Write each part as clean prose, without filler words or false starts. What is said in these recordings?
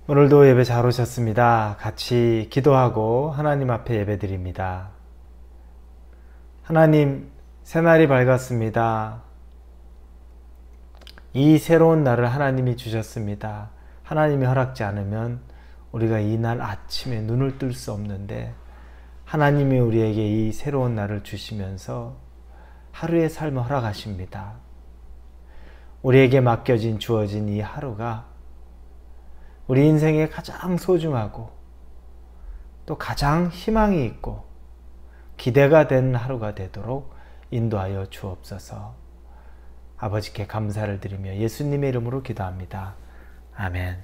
오늘도 예배 잘 오셨습니다. 같이 기도하고 하나님 앞에 예배드립니다. 하나님, 새날이 밝았습니다. 이 새로운 날을 하나님이 주셨습니다. 하나님이 허락지 않으면 우리가 이 날 아침에 눈을 뜰 수 없는데 하나님이 우리에게 이 새로운 날을 주시면서 하루의 삶을 허락하십니다. 우리에게 맡겨진 주어진 이 하루가 우리 인생에 가장 소중하고 또 가장 희망이 있고 기대가 되는 하루가 되도록 인도하여 주옵소서. 아버지께 감사를 드리며 예수님의 이름으로 기도합니다. 아멘.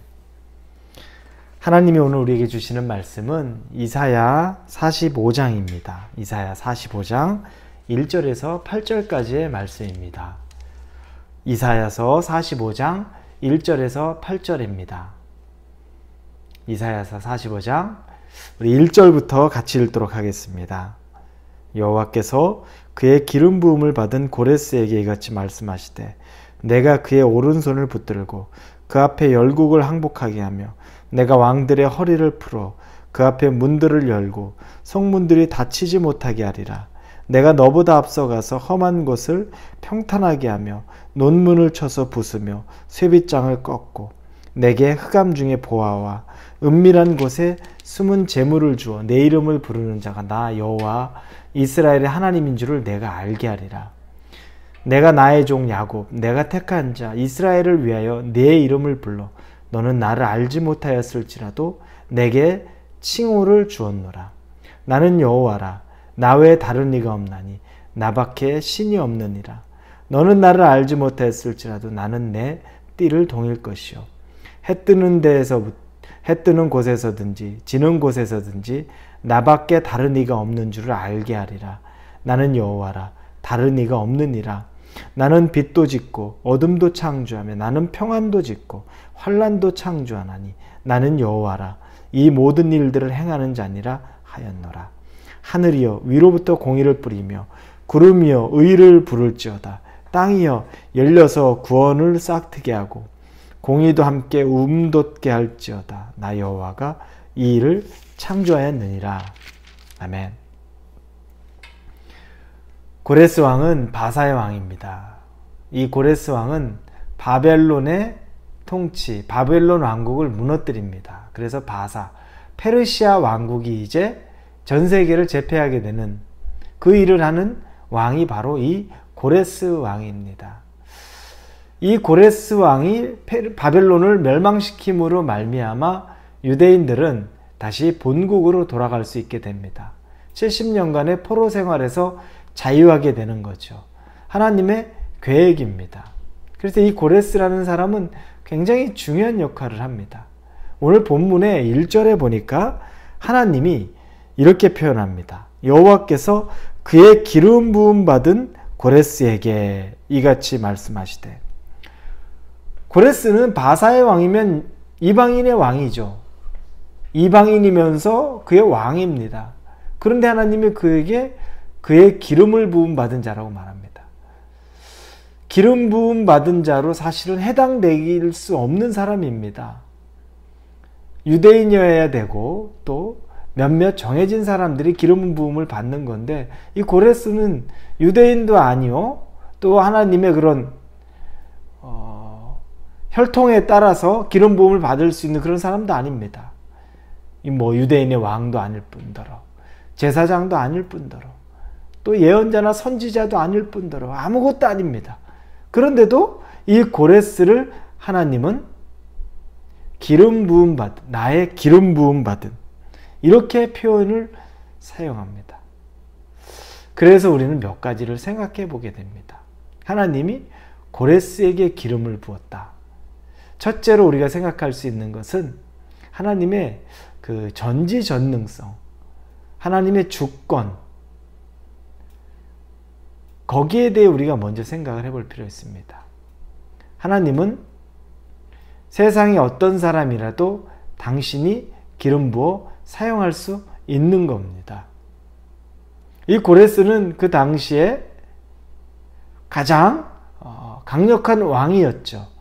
하나님이 오늘 우리에게 주시는 말씀은 이사야 45장입니다. 이사야 45장 1절에서 8절까지의 말씀입니다. 이사야서 45장 1절에서 8절입니다. 이사야서 45장 우리 1절부터 같이 읽도록 하겠습니다. 여호와께서 그의 기름 부음을 받은 고레스에게 이같이 말씀하시되 내가 그의 오른손을 붙들고 그 앞에 열국을 항복하게 하며 내가 왕들의 허리를 풀어 그 앞에 문들을 열고 성문들이 닫히지 못하게 하리라. 내가 너보다 앞서가서 험한 곳을 평탄하게 하며 논문을 쳐서 부수며 쇠빗장을 꺾고 내게 흑암 중에 보아와 은밀한 곳에 숨은 재물을 주어 내 이름을 부르는 자가 나 여호와 이스라엘의 하나님인 줄을 내가 알게 하리라. 내가 나의 종 야곱 내가 택한 자 이스라엘을 위하여 내 이름을 불러 너는 나를 알지 못하였을지라도 내게 칭호를 주었노라. 나는 여호와라. 나 외에 다른 이가 없나니 나밖에 신이 없느니라. 너는 나를 알지 못하였을지라도 나는 내 띠를 동일 것이요 해 뜨는 곳에서든지 지는 곳에서든지 나밖에 다른 이가 없는 줄을 알게 하리라. 나는 여호와라. 다른 이가 없느니라. 나는 빛도 짓고 어둠도 창조하며 나는 평안도 짓고 환난도 창조하나니 나는 여호와라. 이 모든 일들을 행하는 자니라 하였노라. 하늘이여 위로부터 공의를 뿌리며 구름이여 의를 부를지어다. 땅이여 열려서 구원을 싹트게 하고 공의도 함께 돋게 할지어다. 나 여호와가 이 일을 창조하였느니라. 아멘. 고레스 왕은 바사의 왕입니다. 이 고레스 왕은 바벨론의 통치, 바벨론 왕국을 무너뜨립니다. 그래서 바사, 페르시아 왕국이 이제 전 세계를 제패하게 되는 그 일을 하는 왕이 바로 이 고레스 왕입니다. 이 고레스 왕이 바벨론을 멸망시킴으로 말미암아 유대인들은 다시 본국으로 돌아갈 수 있게 됩니다. 70년간의 포로 생활에서 자유하게 되는 거죠. 하나님의 계획입니다. 그래서 이 고레스라는 사람은 굉장히 중요한 역할을 합니다. 오늘 본문의 1절에 보니까 하나님이 이렇게 표현합니다. 여호와께서 그의 기름 부음 받은 고레스에게 이같이 말씀하시되, 고레스는 바사의 왕이면 이방인의 왕이죠. 이방인이면서 그의 왕입니다. 그런데 하나님이 그에게 그의 기름을 부음 받은 자라고 말합니다. 기름 부음 받은 자로 사실은 해당될 수 없는 사람입니다. 유대인이어야 되고 또 몇몇 정해진 사람들이 기름 부음을 받는 건데 이 고레스는 유대인도 아니요 또 하나님의 그런 혈통에 따라서 기름 부음을 받을 수 있는 그런 사람도 아닙니다. 유대인의 왕도 아닐 뿐더러 제사장도 아닐 뿐더러 또 예언자나 선지자도 아닐 뿐더러 아무것도 아닙니다. 그런데도 이 고레스를 하나님은 기름 부음 받은, 나의 기름 부음 받은 이렇게 표현을 사용합니다. 그래서 우리는 몇 가지를 생각해 보게 됩니다. 하나님이 고레스에게 기름을 부었다. 첫째로 우리가 생각할 수 있는 것은 하나님의 그 전지전능성, 하나님의 주권, 거기에 대해 우리가 먼저 생각을 해볼 필요가 있습니다. 하나님은 세상의 어떤 사람이라도 당신이 기름 부어 사용할 수 있는 겁니다. 이 고레스는 그 당시에 가장 강력한 왕이었죠.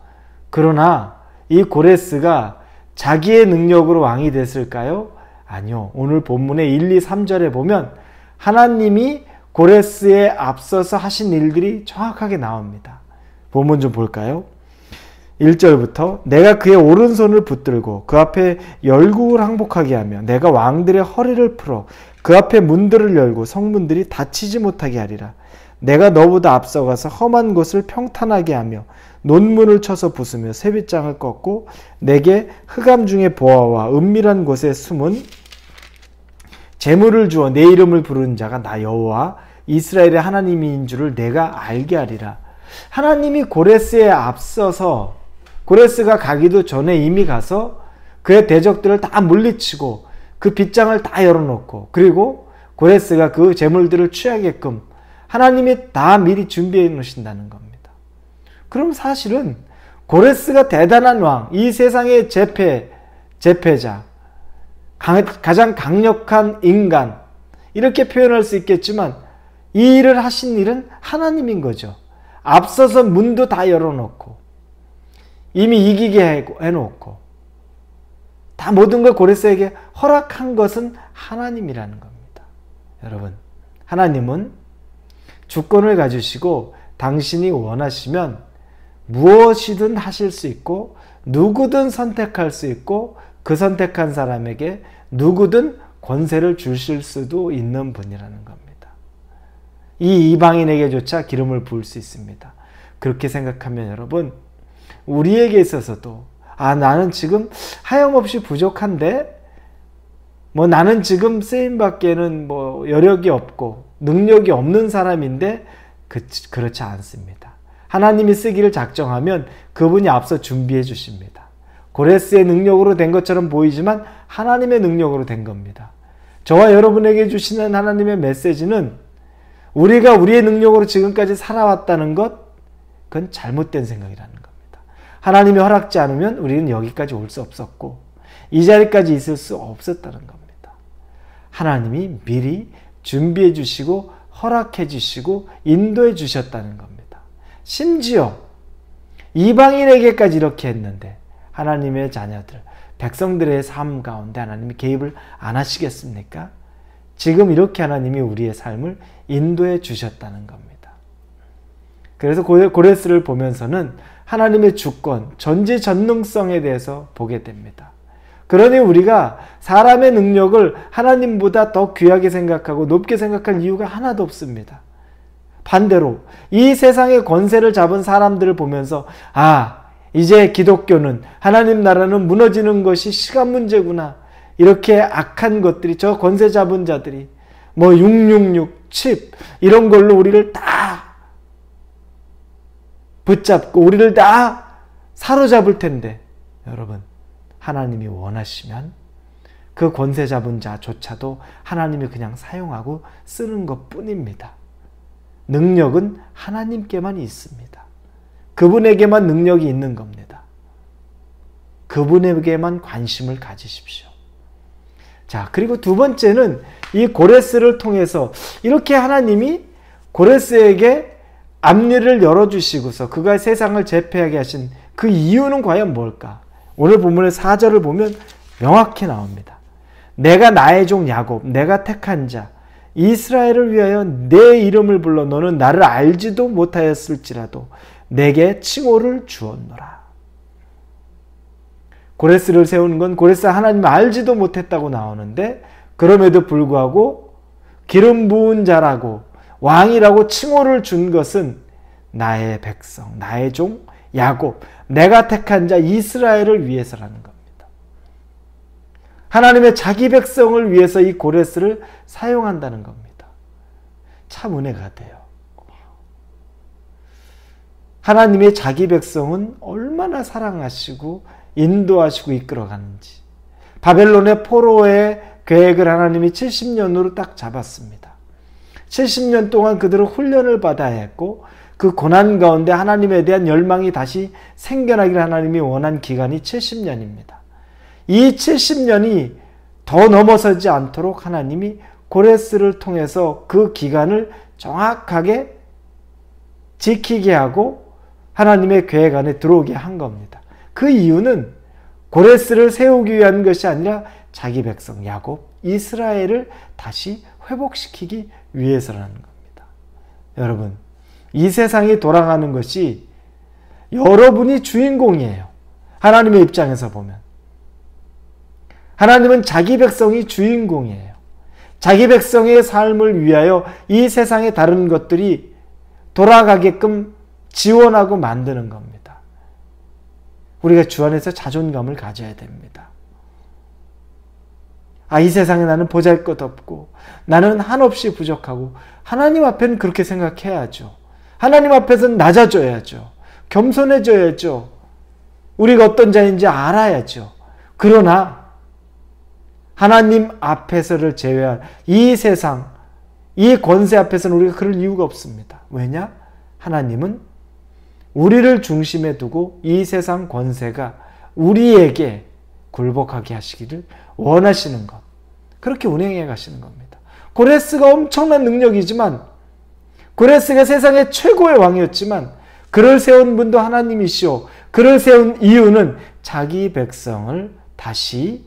그러나 이 고레스가 자기의 능력으로 왕이 됐을까요? 아니요. 오늘 본문의 1, 2, 3절에 보면 하나님이 고레스에 앞서서 하신 일들이 정확하게 나옵니다. 본문 좀 볼까요? 1절부터 내가 그의 오른손을 붙들고 그 앞에 열국을 항복하게 하며 내가 왕들의 허리를 풀어 그 앞에 문들을 열고 성문들이 닫히지 못하게 하리라. 내가 너보다 앞서가서 험한 곳을 평탄하게 하며 논문을 쳐서 부수며 쇠빗장을 꺾고 내게 흑암 중에 보아와 은밀한 곳에 숨은 재물을 주어 내 이름을 부르는 자가 나 여호와 이스라엘의 하나님인 줄을 내가 알게 하리라. 하나님이 고레스에 앞서서 고레스가 가기도 전에 이미 가서 그의 대적들을 다 물리치고 그 빗장을 다 열어놓고 그리고 고레스가 그 재물들을 취하게끔 하나님이 다 미리 준비해 놓으신다는 겁니다. 그럼 사실은 고레스가 대단한 왕, 이 세상의 제패자, 가장 강력한 인간 이렇게 표현할 수 있겠지만 이 일을 하신 일은 하나님인 거죠. 앞서서 문도 다 열어놓고 이미 이기게 해놓고 다 모든 걸 고레스에게 허락한 것은 하나님이라는 겁니다. 여러분, 하나님은 주권을 가지시고 당신이 원하시면 무엇이든 하실 수 있고 누구든 선택할 수 있고 그 선택한 사람에게 누구든 권세를 주실 수도 있는 분이라는 겁니다. 이 이방인에게조차 기름을 부을 수 있습니다. 그렇게 생각하면 여러분, 우리에게 있어서도 나는 지금 하염없이 부족한데 나는 지금 쓰임받기에는 여력이 없고 능력이 없는 사람인데 그렇지 않습니다. 하나님이 쓰기를 작정하면 그분이 앞서 준비해 주십니다. 고레스의 능력으로 된 것처럼 보이지만 하나님의 능력으로 된 겁니다. 저와 여러분에게 주시는 하나님의 메시지는 우리가 우리의 능력으로 지금까지 살아왔다는 것, 그건 잘못된 생각이라는 겁니다. 하나님이 허락지 않으면 우리는 여기까지 올 수 없었고 이 자리까지 있을 수 없었다는 겁니다. 하나님이 미리 준비해 주시고 허락해 주시고 인도해 주셨다는 겁니다. 심지어 이방인에게까지 이렇게 했는데 하나님의 자녀들, 백성들의 삶 가운데 하나님이 개입을 안 하시겠습니까? 지금 이렇게 하나님이 우리의 삶을 인도해 주셨다는 겁니다. 그래서 고레스를 보면서는 하나님의 주권, 전지전능성에 대해서 보게 됩니다. 그러니 우리가 사람의 능력을 하나님보다 더 귀하게 생각하고 높게 생각할 이유가 하나도 없습니다. 반대로 이 세상의 권세를 잡은 사람들을 보면서 이제 기독교는, 하나님 나라는 무너지는 것이 시간 문제구나. 이렇게 악한 것들이, 저 권세 잡은 자들이 666, 칩 이런 걸로 우리를 다 붙잡고 우리를 다 사로잡을 텐데, 여러분, 하나님이 원하시면 그 권세 잡은 자조차도 하나님이 그냥 사용하고 쓰는 것뿐입니다. 능력은 하나님께만 있습니다. 그분에게만 능력이 있는 겁니다. 그분에게만 관심을 가지십시오. 자, 그리고 두 번째는 이 고레스를 통해서 이렇게 하나님이 고레스에게 앞니를 열어주시고서 그가 세상을 제패하게 하신 그 이유는 과연 뭘까? 오늘 본문의 4절을 보면 명확히 나옵니다. 내가 나의 종 야곱, 내가 택한 자 이스라엘을 위하여 내 이름을 불러 너는 나를 알지도 못하였을지라도 내게 칭호를 주었노라. 고레스를 세우는 건 고레스 하나님 알지도 못했다고 나오는데 그럼에도 불구하고 기름 부은 자라고 왕이라고 칭호를 준 것은 나의 백성, 나의 종 야곱, 내가 택한 자 이스라엘을 위해서라는 겁니다. 하나님의 자기 백성을 위해서 이 고레스를 사용한다는 겁니다. 참 은혜가 돼요. 하나님의 자기 백성은 얼마나 사랑하시고 인도하시고 이끌어가는지. 바벨론의 포로의 계획을 하나님이 70년으로 딱 잡았습니다. 70년 동안 그들은 훈련을 받아야 했고 그 고난 가운데 하나님에 대한 열망이 다시 생겨나기를 하나님이 원한 기간이 70년입니다. 이 70년이 더 넘어서지 않도록 하나님이 고레스를 통해서 그 기간을 정확하게 지키게 하고 하나님의 계획 안에 들어오게 한 겁니다. 그 이유는 고레스를 세우기 위한 것이 아니라 자기 백성 야곱, 이스라엘을 다시 회복시키기 위해서라는 겁니다. 여러분, 이 세상이 돌아가는 것이 여러분이 주인공이에요. 하나님의 입장에서 보면. 하나님은 자기 백성이 주인공이에요. 자기 백성의 삶을 위하여 이 세상의 다른 것들이 돌아가게끔 지원하고 만드는 겁니다. 우리가 주 안에서 자존감을 가져야 됩니다. 이 세상에 나는 보잘것없고 나는 한없이 부족하고 하나님 앞에는 그렇게 생각해야죠. 하나님 앞에서는 낮아져야죠. 겸손해져야죠. 우리가 어떤 자인지 알아야죠. 그러나 하나님 앞에서를 제외한 이 세상, 이 권세 앞에서는 우리가 그럴 이유가 없습니다. 왜냐? 하나님은 우리를 중심에 두고 이 세상 권세가 우리에게 굴복하게 하시기를 원하시는 것. 그렇게 운행해 가시는 겁니다. 고레스가 엄청난 능력이지만, 고레스가 세상의 최고의 왕이었지만 그를 세운 분도 하나님이시오. 그를 세운 이유는 자기 백성을 다시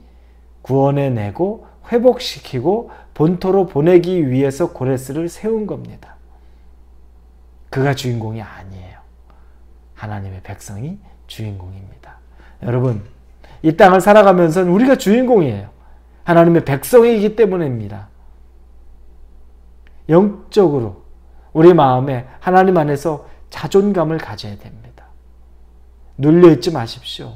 구원해내고 회복시키고 본토로 보내기 위해서 고레스를 세운 겁니다. 그가 주인공이 아니에요. 하나님의 백성이 주인공입니다. 여러분, 이 땅을 살아가면서는 우리가 주인공이에요. 하나님의 백성이기 때문입니다. 영적으로 우리 마음에 하나님 안에서 자존감을 가져야 됩니다. 눌려있지 마십시오.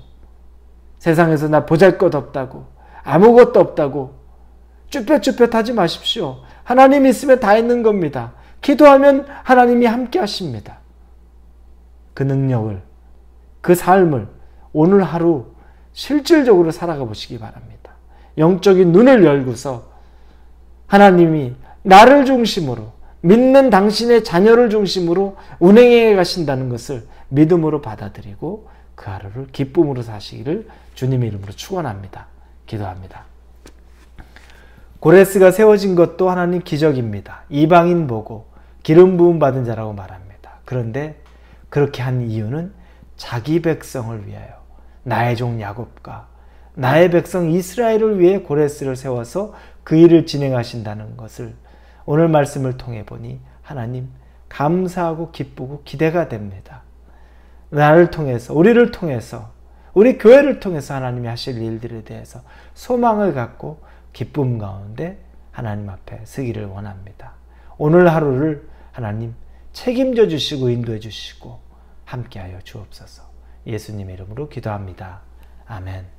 세상에서 나 보잘것없다고, 아무것도 없다고 쭈뼛쭈뼛하지 마십시오. 하나님 있으면 다 있는 겁니다. 기도하면 하나님이 함께 하십니다. 그 능력을, 그 삶을 오늘 하루 실질적으로 살아가 보시기 바랍니다. 영적인 눈을 열고서 하나님이 나를 중심으로, 믿는 당신의 자녀를 중심으로 운행해 가신다는 것을 믿음으로 받아들이고 그 하루를 기쁨으로 사시기를 주님의 이름으로 축원합니다. 기도합니다. 고레스가 세워진 것도 하나님 기적입니다. 이방인 보고 기름 부음 받은 자라고 말합니다. 그런데 그렇게 한 이유는 자기 백성을 위하여, 나의 종 야곱과 나의 백성 이스라엘을 위해 고레스를 세워서 그 일을 진행하신다는 것을 오늘 말씀을 통해 보니 하나님 감사하고 기쁘고 기대가 됩니다. 나를 통해서, 우리를 통해서, 우리 교회를 통해서 하나님이 하실 일들에 대해서 소망을 갖고 기쁨 가운데 하나님 앞에 서기를 원합니다. 오늘 하루를 하나님 책임져 주시고 인도해 주시고 함께하여 주옵소서. 예수님의 이름으로 기도합니다. 아멘.